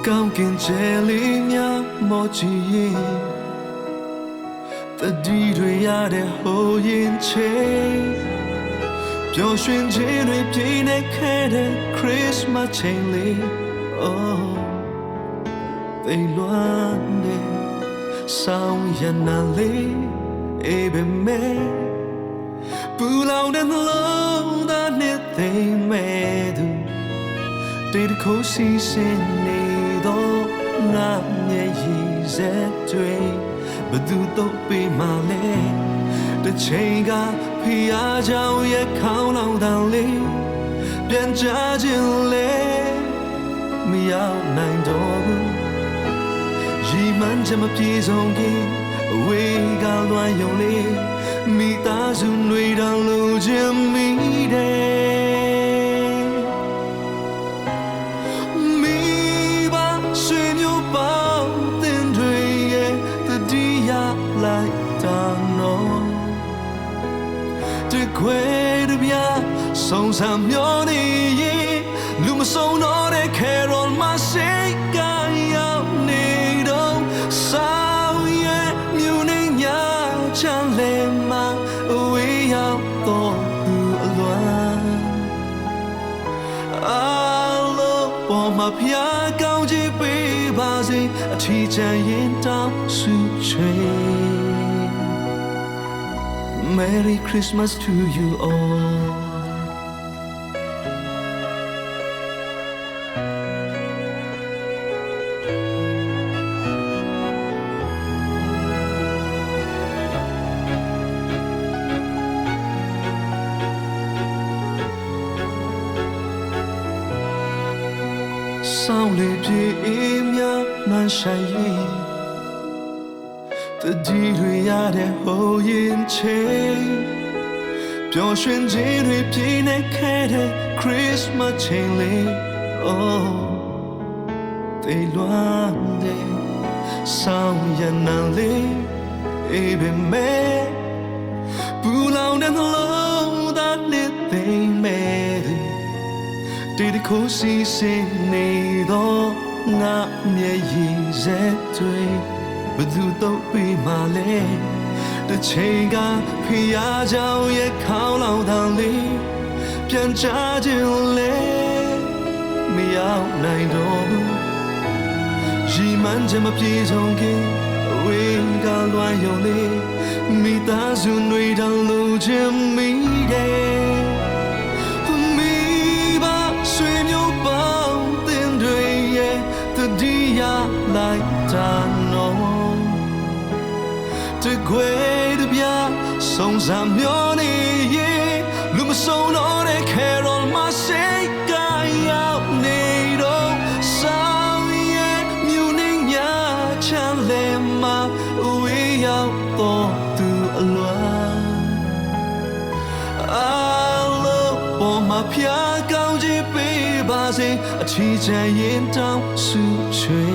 ကောင်းကင်ကျယ်လေးများမော်ကြည့်ရင်တတိတွေရတဲ့ဟိုရင်ချိန်ပျော်ရွှင်ခြင်းတွေပြည့်နေခဲ့တဲ့ Christmas ချိန်လေး Oh သိလွမ်းတဲ့ဆောင်းရနာလေးအေးပဲမဲ့ပူလောင်တဲ့နှလုံးသားနဲ့သိမ်းမဲ့သူတေတခိုးစီစဉ်နေတော့ငါမျက်ရည်စက်တွေဘသူတော့ပေးမှလဲတစ်ချိန်ကဖျားကြောင်ရဲ့ခေါင်းလောင်တန်လေးပြန်ကြခြင်းလေမရောက်နိုင်တော့ဘူးရီမှန်းချက်မပြေဆုံးခင်အဝေးကလွမ်းယုံလေးမိသားစုတွေတောင်လိုချင်မိတယ်မိဘဆွေမျိုးပေါင်းတင်တွေရဲ့တတိယလိုက်တာနော်တခွေတပြားဆုံးစံမျောနေရင်လူမဆုံးတော့တဲ့ Carol မစိတ်ကရောက်နေတော့ဆောင်းရဲ့မြူနေညာချမ်းလေမှာအဝေးရောက်တော့သူအလွမ်းအားလုံးပေါ်မှာဖျားကောင်းချီးပေးပါစေအထီးကျန်ရင်တောင်းဆုချွေMerry Christmas to you all. Sound in your man The deed whole yin chain ပျော်ရွှင်ခြင်းတွေပြည့်နေခဲ့တဲ့ Christmas ချိန်လေး Oh တေးလွမ်းတဲ့ဆောင်းရနာလေးအေးပဲမဲ့ပူလောင်တဲ့နှလုံးသားနဲ့သိမ်းမဲ့တေးတခိုးစီစဉ်နေတော့ငါမျက်ရည်စက်တွေဘသူတော့ပေးမှလဲတစ်ချိန်ကဖျားကြောင်ရဲ့ခေါင်းလောင်တန်လေးပြန်ချခြင်းလေမရောက်နိုင်တော့ဘူးရီမှန်းချက်မပြေဆုံးခင်အဝေးကလွမ်းယုံလေးမိသားစုတွေတောင်လိုချင်မိတယ်မိဘဆွေမျိုးပေါင်းတင်တွေရဲ့တတိယလိုက်တာနော်တခွေတပြားဆုံးစံမျောနေရင်လူမဆုံးတော့တဲ့ Carol မစိတ်ကရောက်နေတော့ဆောင်းရဲ့မြူနေညာချမ်းလေမှာအဝေးရောက်တော့သူအလွမ်းအားလုံးပေါ်မှာဖျားကောင်းချီးပေးပါစေအထီးကျန်ရင်တောင်းဆုချွေ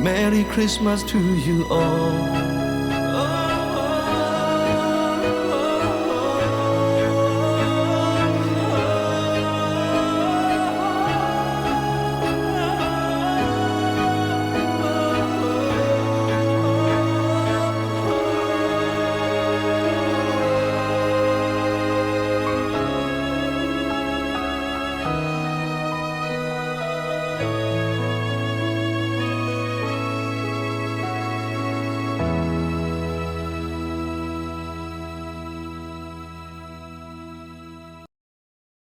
Merry Christmas to you all.